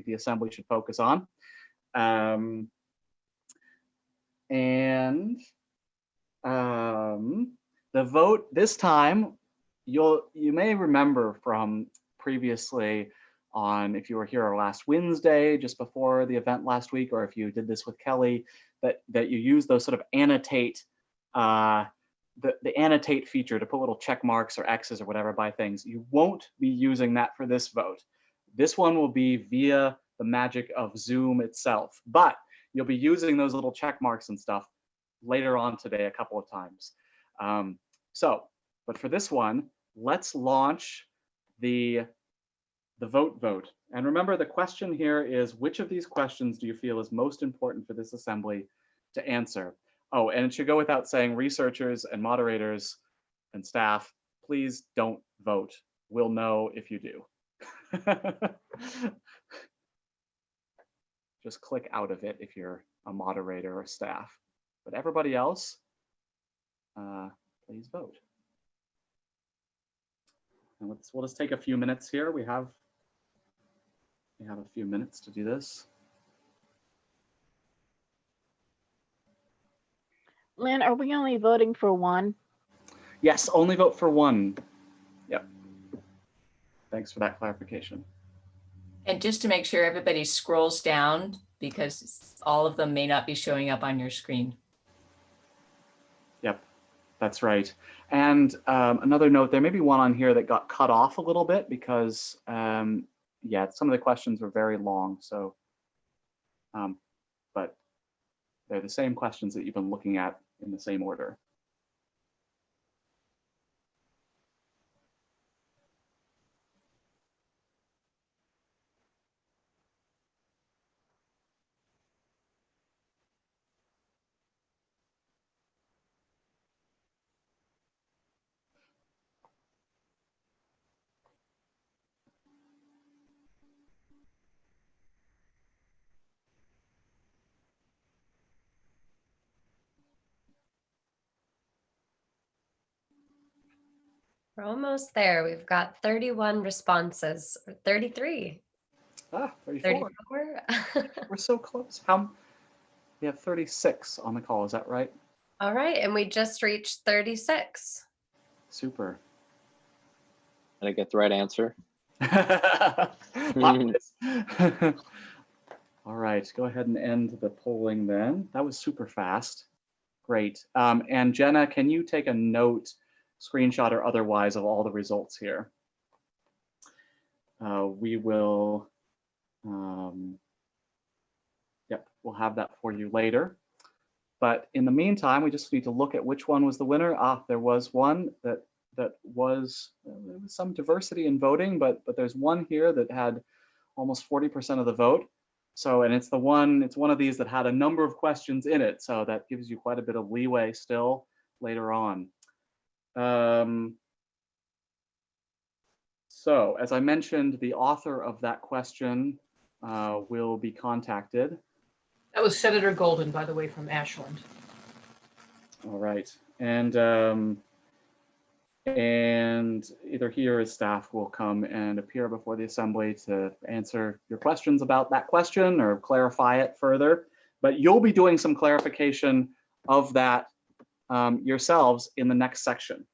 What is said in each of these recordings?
the assembly should focus on. The vote this time, you may remember from previously on, if you were here last Wednesday, just before the event last week, or if you did this with Kelly, that you use those sort of annotate, the annotate feature to put little check marks or X's or whatever by things. You won't be using that for this vote. This one will be via the magic of Zoom itself, but you'll be using those little check marks and stuff later on today a couple of times. But for this one, let's launch the vote. And remember, the question here is, which of these questions do you feel is most important for this assembly to answer? Oh, and it should go without saying, researchers and moderators and staff, please don't vote. We'll know if you do. Just click out of it if you're a moderator or staff. But everybody else, please vote. And we'll just take a few minutes here. We have a few minutes to do this. Lynn, are we only voting for one? Yes, only vote for one. Yep. Thanks for that clarification. And just to make sure everybody scrolls down, because all of them may not be showing up on your screen. Yep, that's right. And another note, there may be one on here that got cut off a little bit because, yeah, some of the questions were very long. So, but they're the same questions that you've been looking at in the same order. We're almost there. We've got 31 responses, or 33. Ah, 34. 34. We're so close. We have 36 on the call, is that right? All right, and we just reached 36. Super. Did I get the right answer? All right, go ahead and end the polling then. That was super fast. Great. And Jenna, can you take a note, screenshot or otherwise, of all the results here? We will, yep, we'll have that for you later. But in the meantime, we just need to look at which one was the winner. Ah, there was one that was, there was some diversity in voting, but there's one here that had almost 40% of the vote. So, and it's one of these that had a number of questions in it. So that gives you quite a bit of leeway still later on. So as I mentioned, the author of that question will be contacted. That was Senator Golden, by the way, from Ashland. All right, and either he or his staff will come and appear before the assembly to answer your questions about that question or clarify it further. But you'll be doing some clarification of that yourselves in the next section.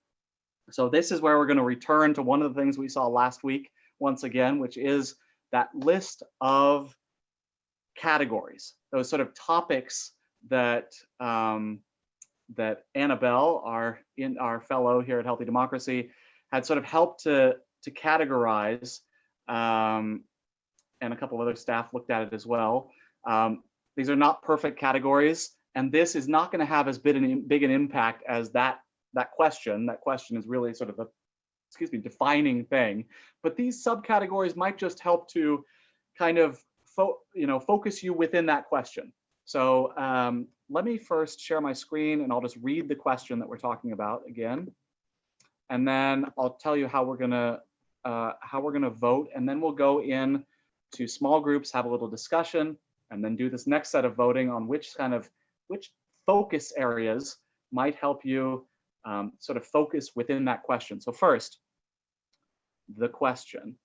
So this is where we're going to return to one of the things we saw last week once again, which is that list of categories, those sort of topics that that Annabelle, our fellow here at Healthy Democracy, had sort of helped to categorize, and a couple of other staff looked at it as well. These are not perfect categories, and this is not going to have as big an impact as that question. That question is really sort of a, defining thing. But these subcategories might just help to kind of focus you within that question. So let me first share my screen, and I'll just read the question that we're talking about again, and then I'll tell you how we're gonna vote, and then we'll go in to small groups, have a little discussion, and then do this next set of voting on which focus areas might help you sort of focus within that question. So first, the question.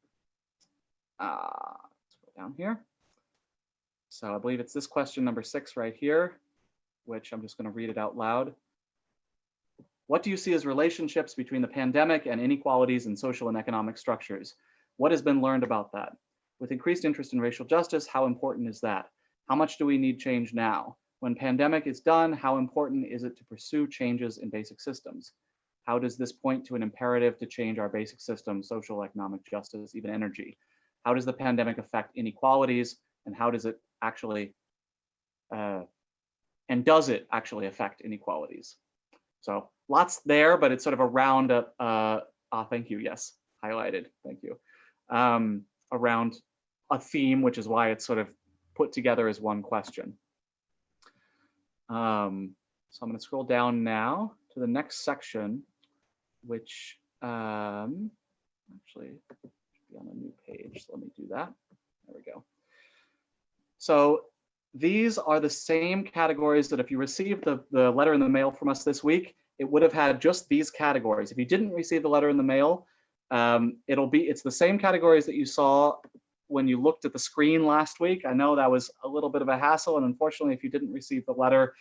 Let's go down here. So I believe it's this question number 6 right here, which I'm just going to read it out loud. What do you see as relationships between the pandemic and inequalities in social and economic structures? What has been learned about that? With increased interest in racial justice, how important is that? How much do we need change now? When pandemic is done, how important is it to pursue changes in basic systems? How does this point to an imperative to change our basic systems, social, economic justice, even energy? How does the pandemic affect inequalities, and how does it actually, and does it actually affect inequalities? So lots there, but it's sort of around thank you, yes, highlighted, thank you. Around a theme, which is why it's sort of put together as one question. So I'm going to scroll down now to the next section, which actually should be on a new page. So let me do that. There we go. So these are the same categories that if you received the letter in the mail from us this week, it would have had just these categories. If you didn't receive the letter in the mail, it's the same categories that you saw when you looked at the screen last week. I know that was a little bit of a hassle, and unfortunately, if you didn't receive the letter,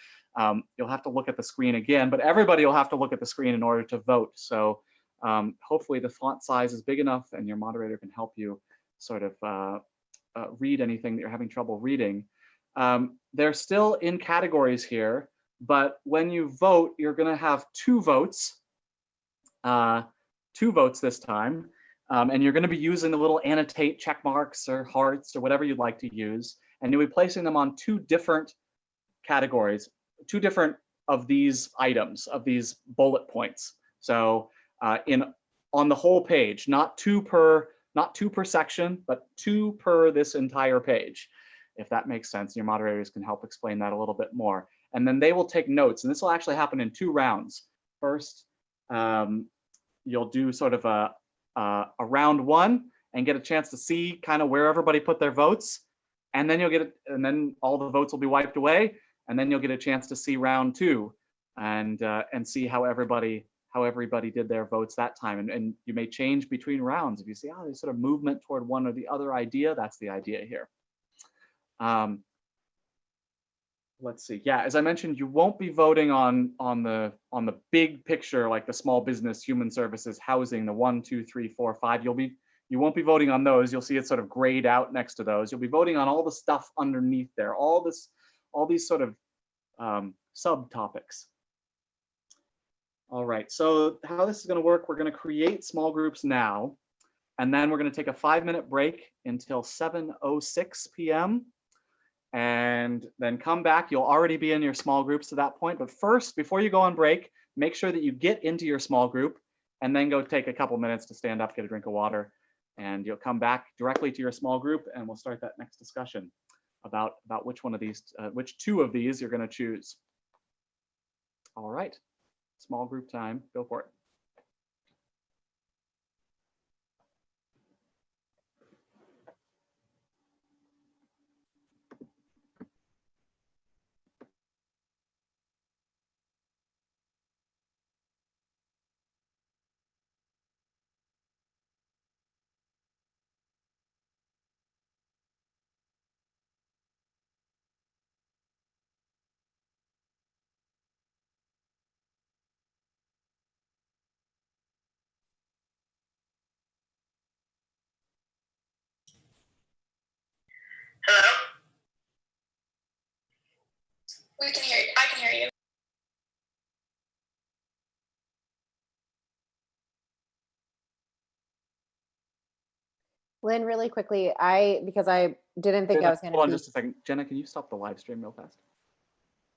you'll have to look at the screen again, but everybody will have to look at the screen in order to vote. So hopefully the font size is big enough and your moderator can help you sort of read anything that you're having trouble reading. They're still in categories here, but when you vote, you're going to have 2 votes, 2 votes this time. And you're going to be using the little annotate check marks or hearts or whatever you'd like to use. And you'll be placing them on 2 different categories, 2 different of these items, of these bullet points. So on the whole page, not two per section, but 2 per this entire page, if that makes sense. Your moderators can help explain that a little bit more. And then they will take notes. And this will actually happen in 2 rounds. First, you'll do sort of a round 1 and get a chance to see kind of where everybody put their votes, and then and then all the votes will be wiped away, and then you'll get a chance to see round 2 and see how everybody did their votes that time. And you may change between rounds if you see there's sort of movement toward one or the other idea. That's the idea here. Let's see. Yeah, as I mentioned, you won't be voting on the big picture, like the small business, human services, housing, the 1, 2, 3, 4, 5. You won't be voting on those. You'll see it sort of grayed out next to those. You'll be voting on all the stuff underneath there, all these sort of subtopics. All right. So how this is going to work? We're going to create small groups now, and then we're going to take a 5-minute break until 7:06 p.m. and then come back. You'll already be in your small groups to that point. But first, before you go on break, make sure that you get into your small group and then go take a couple minutes to stand up, get a drink of water, and you'll come back directly to your small group and we'll start that next discussion about which one of these, which 2 of these you're going to choose. All right, small group time, go for it. Hello? We can hear you. I can hear you. Lynn, really quickly, because I didn't think I was going to Hold on be. just a second. Jenna, can you stop the live stream real fast?